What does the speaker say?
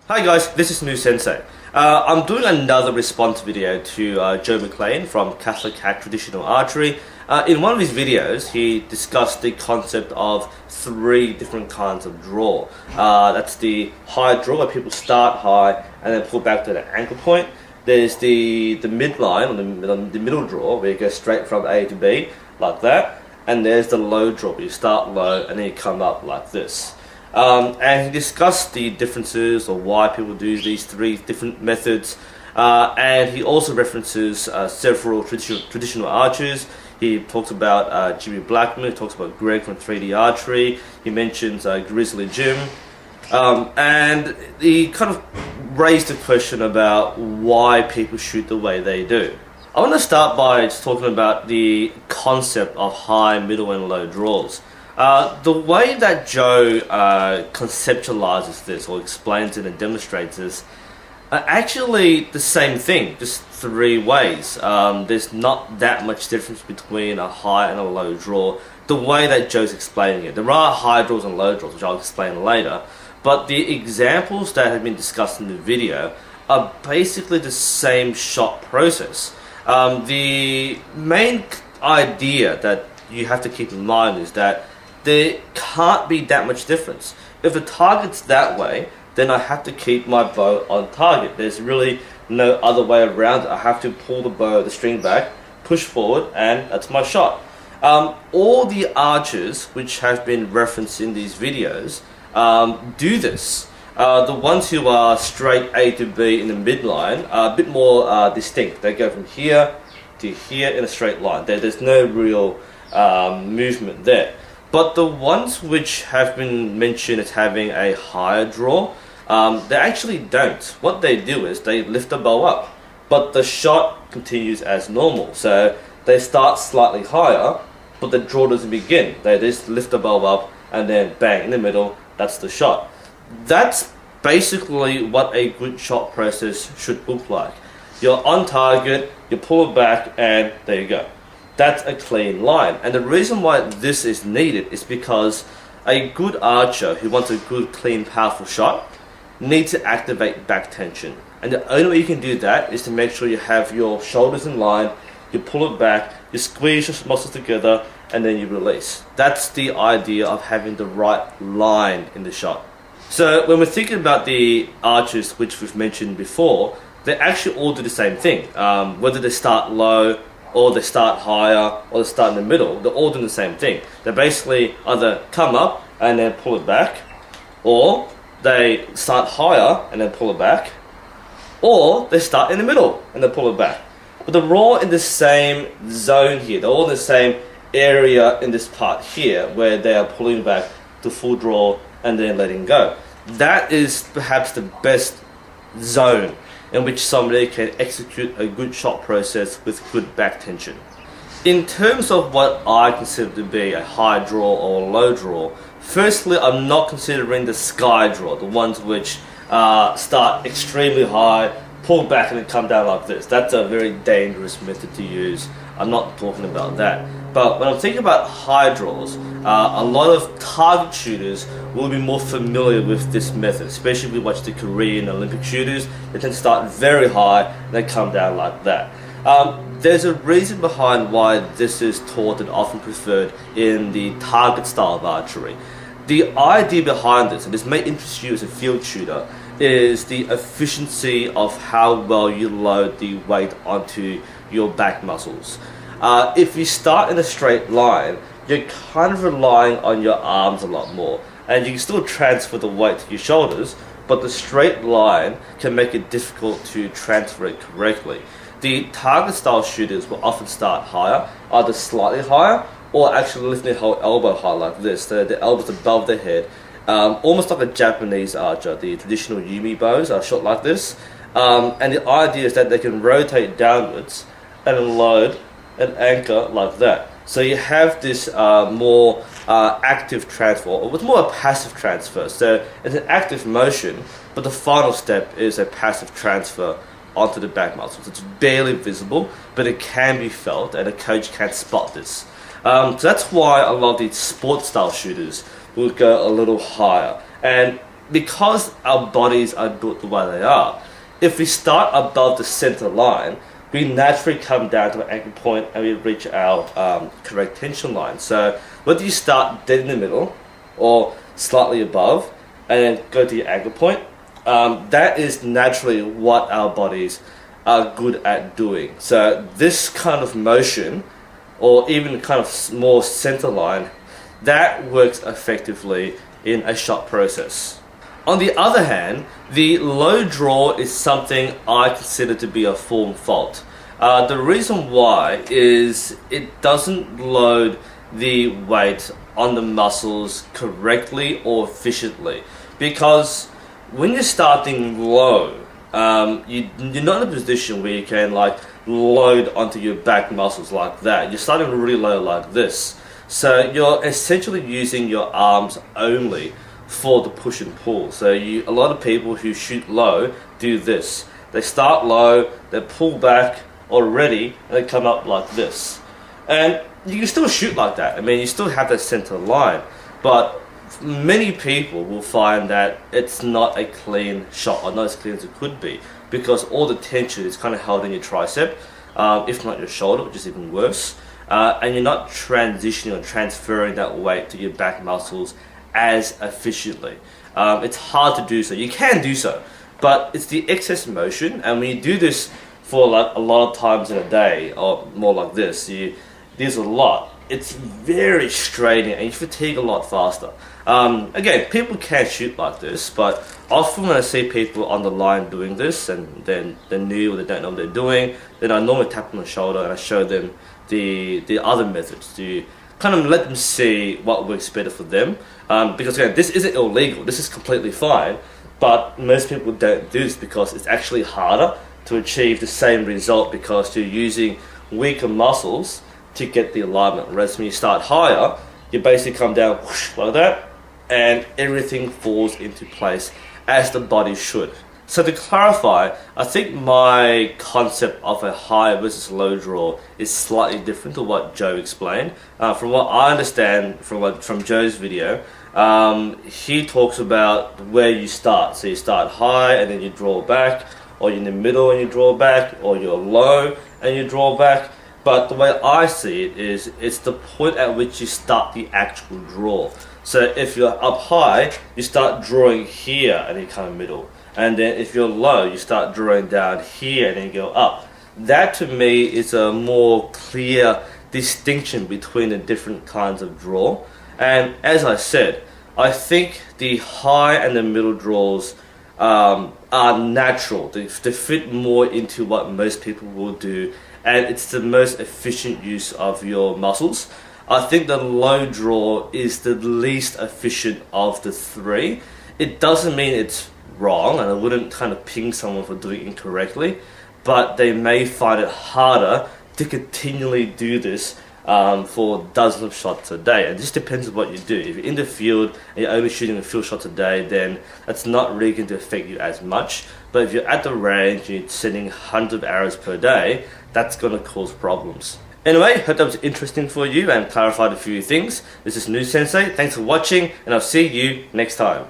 Hi guys, this is New Sensei. I'm doing another response video to Joe McClane from CatholicHack Traditional Archery. In one of his videos, he discussed the concept of three different kinds of draw. That's the high draw, where people start high and then pull back to the ankle point. There's the midline, or the middle draw, where you go straight from A to B, like that. And there's the low draw, where you start low and then you come up like this. And he discussed the differences or why people do these three different methods, and he also references several traditional archers. He talks about Jimmy Blackman, he talks about Greg from 3D Archery, he mentions Grizzly Jim, and he kind of raised the question about why people shoot the way they do. I want to start by just talking about the concept of high, middle and low draws. The way that Joe conceptualizes this or explains it and demonstrates this are actually the same thing, just three ways. There's not that much difference between a high and a low draw, the way that Joe's explaining it. There are high draws and low draws, which I'll explain later, but the examples that have been discussed in the video are basically the same shot process. The main idea that you have to keep in mind is that there can't be that much difference. If the target's that way, then I have to keep my bow on target. There's really no other way around it. I have to pull the string back, push forward, and that's my shot. All the archers which have been referenced in these videos do this. The ones who are straight A to B in the midline are a bit more distinct. They go from here to here in a straight line. There's no real movement there. But the ones which have been mentioned as having a higher draw, they actually don't. What they do is they lift the bow up, but the shot continues as normal. So they start slightly higher, but the draw doesn't begin. They just lift the bow up and then bang in the middle, that's the shot. That's basically what a good shot process should look like. You're on target, you pull it back, and there you go. That's a clean line. And the reason why this is needed is because a good archer who wants a good, clean, powerful shot needs to activate back tension. And the only way you can do that is to make sure you have your shoulders in line, you pull it back, you squeeze your muscles together, and then you release. That's the idea of having the right line in the shot. So when we're thinking about the archers which we've mentioned before, they actually all do the same thing. Whether they start low, or they start higher, or they start in the middle, they're all doing the same thing. They basically either come up and then pull it back, or they start higher and then pull it back, or they start in the middle and then pull it back. But they're all in the same zone here. They're all in the same area in this part here, where they are pulling back to full draw and then letting go. That is perhaps the best zone in which somebody can execute a good shot process with good back tension. In terms of what I consider to be a high draw or a low draw, firstly, I'm not considering the sky draw, the ones which start extremely high, pull back and then come down like this. That's a very dangerous method to use. I'm not talking about that. But when I'm thinking about high draws, a lot of target shooters will be more familiar with this method, especially if we watch the Korean Olympic shooters. They tend to start very high and they come down like that. There's a reason behind why this is taught and often preferred in the target style of archery. The idea behind this, and this may interest you as a field shooter, is the efficiency of how well you load the weight onto your back muscles. If you start in a straight line, you're kind of relying on your arms a lot more, and you can still transfer the weight to your shoulders, but the straight line can make it difficult to transfer it correctly. The target style shooters will often start higher, either slightly higher, or actually lifting their whole elbow high like this, so the elbows above their head, almost like a Japanese archer. The traditional Yumi bows are shot like this, and the idea is that they can rotate downwards and load and anchor like that. So you have this more active transfer, or it's more a passive transfer. So it's an active motion, but the final step is a passive transfer onto the back muscles. It's barely visible, but it can be felt, and a coach can spot this. So that's why a lot of these sports style shooters will go a little higher. And because our bodies are built the way they are, if we start above the center line, we naturally come down to an anchor point and we reach our correct tension line. So whether you start dead in the middle or slightly above and then go to your anchor point, that is naturally what our bodies are good at doing. So this kind of motion, or even kind of more center line, that works effectively in a shot process. On the other hand, the low draw is something I consider to be a form fault. The reason why is it doesn't load the weight on the muscles correctly or efficiently. Because when you're starting low, you're not in a position where you can like load onto your back muscles like that. You're starting really low like this. So you're essentially using your arms only for the push and pull. So a lot of people who shoot low do this. They start low, they pull back already, and they come up like this. And you can still shoot like that. I mean, you still have that center line, but many people will find that it's not a clean shot, or not as clean as it could be, because all the tension is kind of held in your tricep, if not your shoulder, which is even worse, and you're not transitioning or transferring that weight to your back muscles as efficiently. It's hard to do so. You can do so, but it's the excess motion, and when you do this for like a lot of times in a day, or more like this, there's a lot. It's very straining and you fatigue a lot faster. Again, people can shoot like this, but often when I see people on the line doing this and then they're new or they don't know what they're doing, then I normally tap them on the shoulder and I show them the other methods to kind of let them see what works better for them. Because again, this isn't illegal, this is completely fine, but most people don't do this because it's actually harder to achieve the same result because you're using weaker muscles to get the alignment. Whereas when you start higher, you basically come down whoosh, like that, and everything falls into place as the body should. So to clarify, I think my concept of a high versus low draw is slightly different to what Joe explained. From what I understand from Joe's video, he talks about where you start. So you start high and then you draw back, or you're in the middle and you draw back, or you're low and you draw back. But the way I see it is, it's the point at which you start the actual draw. So if you're up high, you start drawing here and you come middle. And then if you're low, you start drawing down here and then you go up. That to me is a more clear distinction between the different kinds of draw. And as I said, I think the high and the middle draws are natural. They fit more into what most people will do, and it's the most efficient use of your muscles. I think the low draw is the least efficient of the three. It doesn't mean it's wrong, and I wouldn't kind of ping someone for doing it incorrectly, but they may find it harder to continually do this for dozens of shots a day. It just depends on what you do. If you're in the field and you're only shooting a few shots a day, then that's not really going to affect you as much. But if you're at the range and you're sending hundreds of arrows per day, that's going to cause problems. Anyway, hope that was interesting for you and clarified a few things. This is New Sensei. Thanks for watching, and I'll see you next time.